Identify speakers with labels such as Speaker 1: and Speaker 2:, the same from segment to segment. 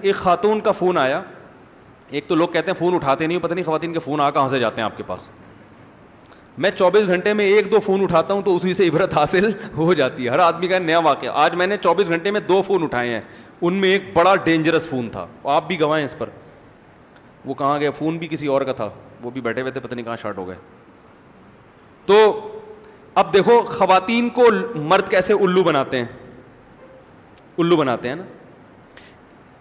Speaker 1: ایک خاتون کا فون آیا. ایک تو لوگ کہتے ہیں فون اٹھاتے نہیں, پتہ نہیں خواتین کے فون کہاں سے جاتے ہیں آپ کے پاس. میں 24 گھنٹے میں 1-2 فون اٹھاتا ہوں تو اسی سے عبرت حاصل ہو جاتی ہے. ہر آدمی کا نیا واقعہ. آج میں نے 24 گھنٹے میں 2 فون اٹھائے ہیں, ان میں ایک بڑا ڈینجرس فون تھا, آپ بھی گواہ ہیں اس پر. وہ کہاں گیا, فون بھی کسی اور کا تھا, وہ بھی بیٹھے ہوئے تھے, پتہ نہیں کہاں شارٹ ہو گئے. تو اب دیکھو خواتین کو مرد کیسے الو بناتے ہیں, الو بناتے ہیں نا.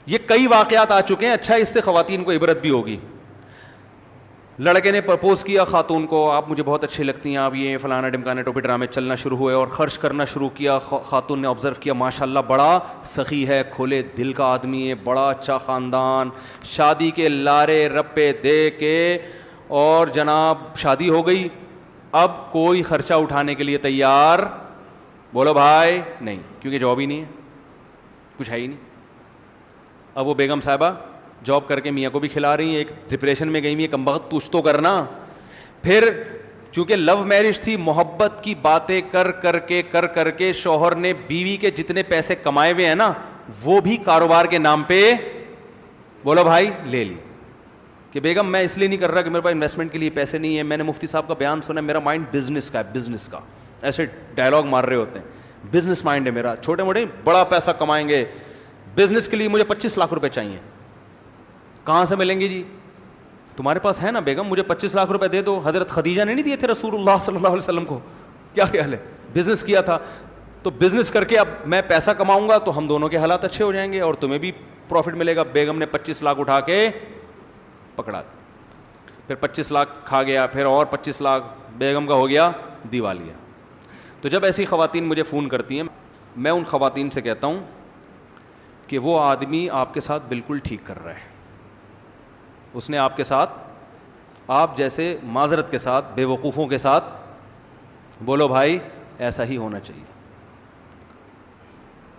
Speaker 1: یہ کئی واقعات آ چکے ہیں. اچھا اس سے خواتین کو عبرت بھی ہوگی. لڑکے نے پرپوز کیا خاتون کو, آپ مجھے بہت اچھی لگتی ہیں, آپ یہ فلانا ڈمکانے ٹوپی ڈرامے چلنا شروع ہوئے اور خرچ کرنا شروع کیا. خاتون نے آبزرو کیا ماشاءاللہ بڑا سخی ہے, کھلے دل کا آدمی ہے, بڑا اچھا خاندان, شادی کے لارے رپے دے کے اور جناب شادی ہو گئی. اب کوئی خرچہ اٹھانے کے لیے تیار بولو بھائی نہیں, کیونکہ جاب ہی نہیں ہے, کچھ ہے ہی نہیں. اب وہ بیگم صاحبہ جاب کر کے میاں کو بھی کھلا رہی ہیں, ایک ڈپریشن میں گئی ہوئی, کم وقت کچھ تو کرنا. پھر چونکہ لو میرج تھی, محبت کی باتیں کر کے شوہر نے بیوی کے جتنے پیسے کمائے ہوئے ہیں نا وہ بھی کاروبار کے نام پہ بولو بھائی لے لی. کہ بیگم میں اس لیے نہیں کر رہا کہ میرے پاس انویسٹمنٹ کے لیے پیسے نہیں ہیں, میں نے مفتی صاحب کا بیان سنا, میرا مائنڈ بزنس کا ہے, بزنس کا. ایسے ڈائلاگ مار رہے ہوتے ہیں, بزنس مائنڈ ہے میرا, چھوٹے موٹے بڑا پیسہ کمائیں گے, بزنس کے لیے مجھے 25 لاکھ روپے چاہیے. کہاں سے ملیں گے جی؟ تمہارے پاس ہے نا بیگم, مجھے 25 لاکھ روپے دے دو. حضرت خدیجہ نے نہیں دیے تھے رسول اللہ صلی اللہ علیہ وسلم کو؟ کیا خیال ہے, بزنس کیا تھا. تو بزنس کر کے اب میں پیسہ کماؤں گا تو ہم دونوں کے حالات اچھے ہو جائیں گے اور تمہیں بھی پروفٹ ملے گا. بیگم نے 25 لاکھ اٹھا کے پکڑا دی. پھر 25 لاکھ کھا گیا, پھر اور 25 لاکھ, بیگم کا ہو گیا دیوالیہ. تو جب ایسی خواتین مجھے فون کرتی ہیں, میں ان خواتین سے کہتا ہوں کہ وہ آدمی آپ کے ساتھ بالکل ٹھیک کر رہا ہے. اس نے آپ کے ساتھ, آپ جیسے معذرت کے ساتھ بے وقوفوں کے ساتھ بولو بھائی ایسا ہی ہونا چاہیے.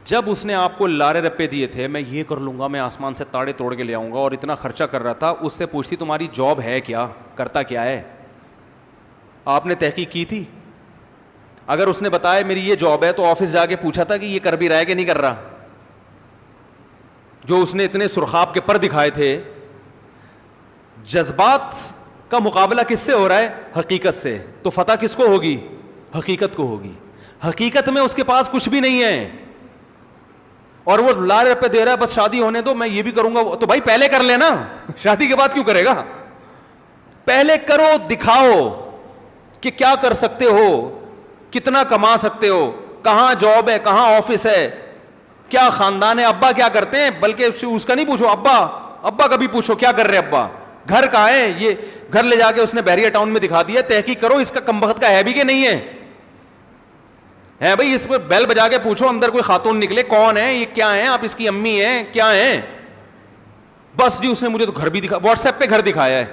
Speaker 1: جب اس نے آپ کو لارے رپے دیے تھے, میں یہ کر لوں گا, میں آسمان سے تاڑے توڑ کے لے آؤں گا, اور اتنا خرچہ کر رہا تھا, اس سے پوچھتی تمہاری جاب ہے کیا, کرتا کیا ہے؟ آپ نے تحقیق کی تھی؟ اگر اس نے بتایا میری یہ جاب ہے تو آفس جا کے پوچھا تھا کہ یہ کر بھی رہا ہے کہ نہیں کر رہا؟ جو اس نے اتنے سرخاب کے پر دکھائے تھے. جذبات کا مقابلہ کس سے ہو رہا ہے؟ حقیقت سے. تو فتح کس کو ہوگی؟ حقیقت کو ہوگی. حقیقت میں اس کے پاس کچھ بھی نہیں ہے اور وہ لارے پہ دے رہا ہے بس شادی ہونے دو, میں یہ بھی کروں گا. تو بھائی پہلے کر لینا, شادی کے بعد کیوں کرے گا؟ پہلے کرو, دکھاؤ کہ کیا کر سکتے ہو, کتنا کما سکتے ہو, کہاں جاب ہے, کہاں آفس ہے, کیا خاندان ہے, ابا کیا کرتے ہیں. بلکہ اس کا نہیں پوچھو, ابا کا بھی پوچھو کیا کر رہے ابا, گھر کہاں ہے. یہ گھر لے جا کے اس نے بحریہ ٹاؤن میں دکھا دیا. تحقیق کرو اس کا کمبخت کا ہے بھی کہ نہیں ہے بھائی. اس پہ بیل بجا کے پوچھو اندر کوئی خاتون نکلے, کون ہے یہ, کیا ہے, آپ اس کی امی ہیں, کیا ہیں. بس جی اس نے مجھے تو گھر بھی دکھا, واٹس ایپ پہ گھر دکھایا ہے.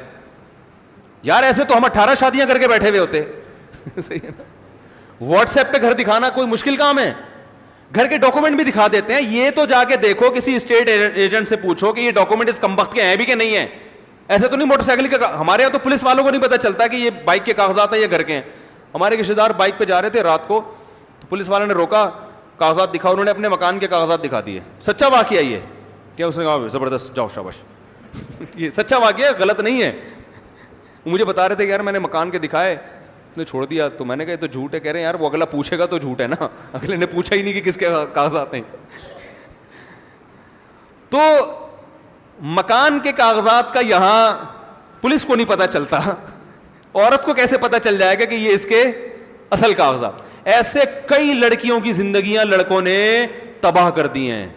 Speaker 1: یار ایسے تو ہم 18 شادیاں کر کے بیٹھے ہوئے ہوتے. صحیح ہے نا, واٹس ایپ پہ گھر دکھانا کوئی مشکل کام ہے. گھر کے ڈاکومنٹ بھی دکھا دیتے ہیں. یہ تو جا کے دیکھو کسی اسٹیٹ ایجنٹ سے پوچھو کہ یہ ڈاکومنٹ اس کمبخت کے ہیں بھی کہ نہیں ہے. ایسے تو نہیں موٹر سائیکل کا, ہمارے یہاں تو پولیس والوں کو نہیں پتا چلتا کہ یہ بائک کے کاغذات ہیں یا گھر کے ہیں. ہمارے رشتے دار بائک پہ جا رہے تھے رات کو, تو پولیس والوں نے روکا, کاغذات دکھا, انہوں نے اپنے مکان کے کاغذات دکھا دیے. سچا واقعہ یہ کیا, اس نے کہا زبردست جاؤ شاباش. یہ سچا واقعہ, غلط نہیں ہے. مجھے بتا رہے تھے کہ یار میں نے مکان کے دکھائے, نے چھوڑ دیا. تو میں نے کہا تو جھوٹ ہے. کہہ رہے ہیں یار وہ اگلا پوچھے گا تو جھوٹ ہے نا, اگلے نے پوچھا ہی نہیں کہ کس کے کاغذات ہیں. تو مکان کے کاغذات کا یہاں پولیس کو نہیں پتا چلتا, عورت کو کیسے پتا چل جائے گا کہ یہ اس کے اصل کاغذات. ایسے کئی لڑکیوں کی زندگیاں لڑکوں نے تباہ کر دی ہیں.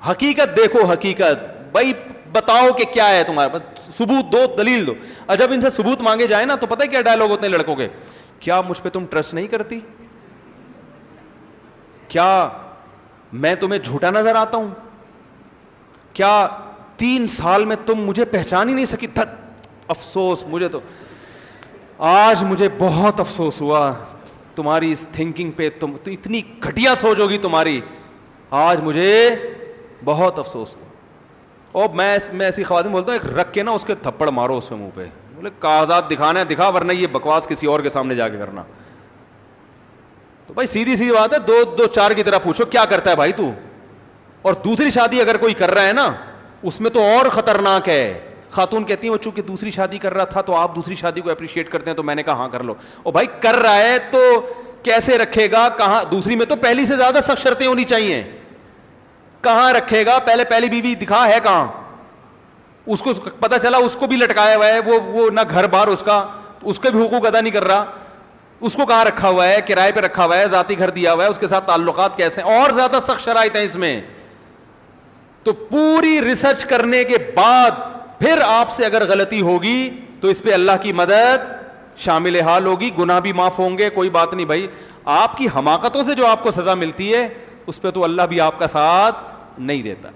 Speaker 1: حقیقت دیکھو, حقیقت بھائی بتاؤ کہ کیا ہے تمہارے پاس, ثبوت دو, دلیل دو. اور جب ان سے ثبوت مانگے جائے نا تو پتہ ہے کیا ڈائلاگ ہوتے ہیں لڑکوں کے, کیا مجھ پہ تم ٹرسٹ نہیں کرتی, کیا میں تمہیں جھوٹا نظر آتا ہوں, کیا 3 سال میں تم مجھے پہچان ہی نہیں سکی. افسوس, مجھے تو آج مجھے بہت افسوس ہوا تمہاری اس تھنکنگ پہ. تم تو اتنی گھٹیا سوچ ہوگی تمہاری, آج مجھے بہت افسوس ہوا. اور میں ایسی خواتین بولتا ہوں, ایک رکھ کے نا اس کے تھپڑ مارو اس کے منہ پہ, بولے کاغذات دکھانا ہے دکھا, ورنہ یہ بکواس کسی اور کے سامنے جا کے کرنا. تو بھائی سیدھی سی بات ہے, 2 4 کی طرح پوچھو کیا کرتا ہے بھائی تو, اور دوسری شادی اگر کوئی کر رہا ہے نا اس میں تو اور خطرناک ہے. خاتون کہتی ہیں وہ چونکہ دوسری شادی کر رہا تھا تو آپ دوسری شادی کو اپریشیٹ کرتے ہیں, تو میں نے کہا ہاں کر لو. او بھائی کر رہا ہے تو کیسے رکھے گا, کہاں, دوسری میں تو پہلی سے زیادہ سخت شرطیں ہونی چاہیے, کہاں رکھے گا, پہلی بیوی دکھا ہے کہاں, اس کو پتا چلا اس کو بھی لٹکایا ہوا ہے, وہ نہ گھر بار اس کے بھی حقوق ادا نہیں کر رہا, اس کو کہاں رکھا ہوا ہے, کرائے پہ رکھا ہوا ہے, ذاتی گھر دیا ہوا ہے, اس کے ساتھ تعلقات کیسے ہیں, اور زیادہ سخت شرائط ہیں اس میں. تو پوری ریسرچ کرنے کے بعد پھر آپ سے اگر غلطی ہوگی تو اس پہ اللہ کی مدد شامل حال ہوگی, گناہ بھی معاف ہوں گے, کوئی بات نہیں بھائی. آپ کی حماقتوں سے جو آپ کو سزا ملتی ہے اس پہ تو اللہ بھی آپ کا ساتھ نہیں دیتا.